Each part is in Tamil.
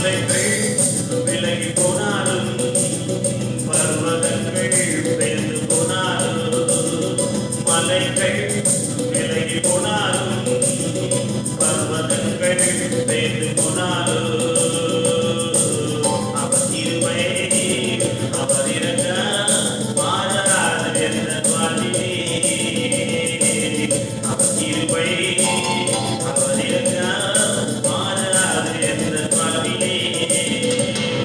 மலைகள் விலகி போனாலும் பர்வதங்கள் பெயர்ந்து போனாலும் மலைகள் விலகி போனாலும் பர்வதங்கள் பெயர்ந்து போனாலும் அவர் கிருபை அவர் இரக்கம் மாறாது என்ற வாழ்விலே அவர் கிருபை அவர் இரக்கம் மாறாது என்ற வாழ்விலே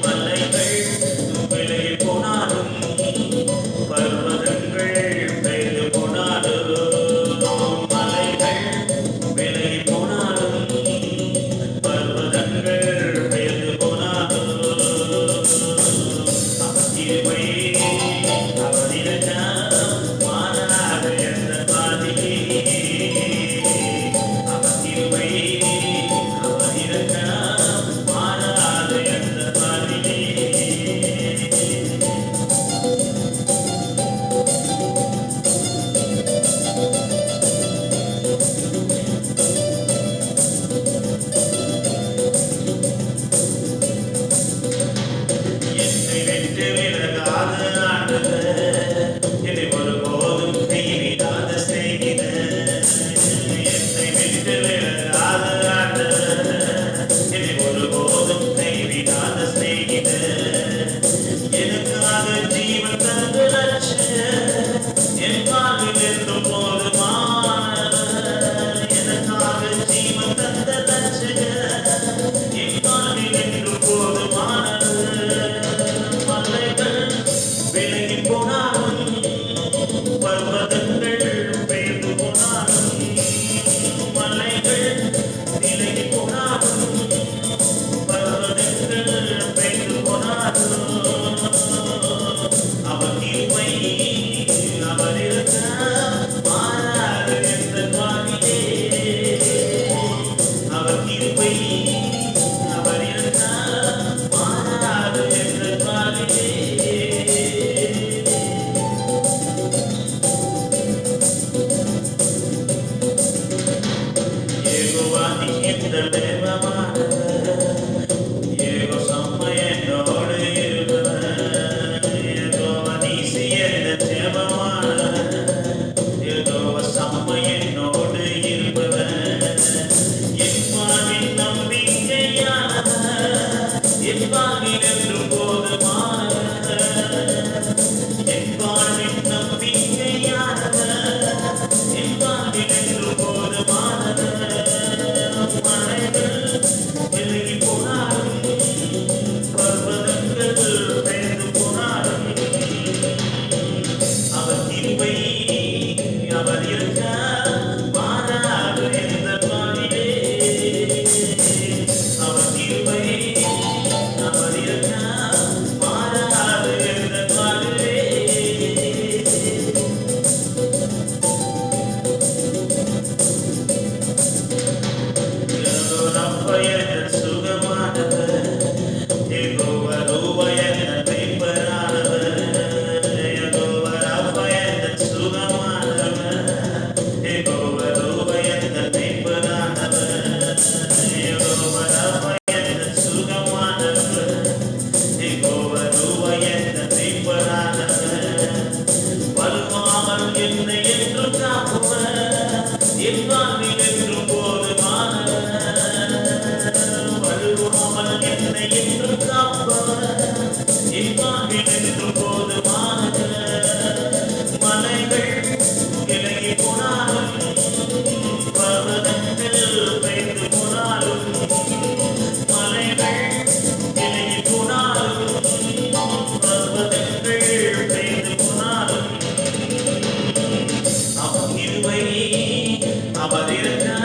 மலைகள் விலகி போனாலும் பர்வதங்கள் பெயர்ந்து போனாலும் மலைகள் விலகி போனாலும் பர்வதங்கள் பெயர்ந்து போனாலும் அவர் கிருபை அவர் இரக்கம் மாறாது என்ற வாழ்விலே அவர் கிருபை அவர் இரக்கம் மாறாது என்ற வாழ்விலே என்னை விட்டு விலகாத ஆண்டவர் என்னை ஒருபோதும் கைவிடாத செய்கிறார். என்னை விட்டு விலகாத ஆண்டவர் என்னை ஒருபோதும் கைவிடாத செய்கிறார். எனக்காக ஜீவன் தந்து ரட்சகர் என் வாழ்வில் என்றும் போதுமானவர். எனக்காக ஜீவன் தந்த ரட்சகர் என் வாழ்வில் என்றும் போதுமானவர். மலைகள் விலகி போனாலும் பர்வதங்கள் பெயர்ந்து போனாலும் மலைகள் விலகி போனாலும் பர்வதங்கள் பெயர்ந்து போனாலும் அவர் கிருபை அவர் இரக்கம் மாறாது என்ற வாழ்விலே அவர் கிருபை அவர் இரக்கம் மாறாது என்ற வாழ்விலே யெகோவா நிக்கின்ற தேவமானவர் யெகோவா சம்மா என்னோடு இருப்பவர் யெகோவா நீசி என்ற தேவமானவர் யெகோவா சம்மா என்னோடு இருப்பவர் என் வாழ்வின் நம்பிக்கையானவர் என் வாழ்வில் என்றும் போதுமானவர் என் வாழ்வின் நம்பிக்கையானவர் என் வாழ்வில் என்றும் போதுமானவர் மலைகள் விலகி போனாலும் பர்வதங்கள் பெயர்ந்து போனாலும் அவர் கிருபை அவர் இரக்கம் மாறாது என்ற வாழ்விலே அவர் கிருபை அவர் இரக்கம் மாறாது என்ற வாழ்விலே யெகோவா என்ற சுகமானவர் யெகோவா ரூபா என்ற மெய்ப்பரானவர் யெகோவா ராபா என்ற சுகமானவர் யெகோவா ரூபா என்ற மெய்ப்பரானவர் யெகோவா ராபா என்ற சுகமானவர் யெகோவா ரூபா என்ற மெய்ப்பரானவர் வருமாமல் என்னை என்றும் காப்பவர் என் வாழ்வில் என்றும் போதுமானவர் வருமாமல் என்னை என்றும் காப்பவர் என் வாழ்வில் என்றும் போதுமானவர் மலைகள் விலகி போனாலும் பர்வதங்கள் பெயர்ந்து போனாலும் மலைகள் விலகி போனாலும் பர்வதங்கள் பெயர்ந்து போனாலும் அவர் கிருபை அவர் இரக்கம்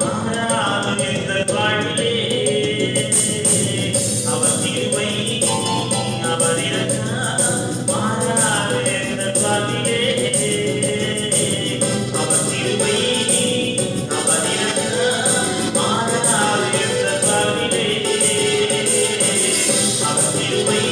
மாறாது என்ற வாழ்விலே அவர் கிருபை அவர் இரக்கம் மாறாது என்ற வாழ்விலே அவர் கிருபை அவர் இரக்கம் மாறாது என்ற வாழ்விலே அவர் கிருபை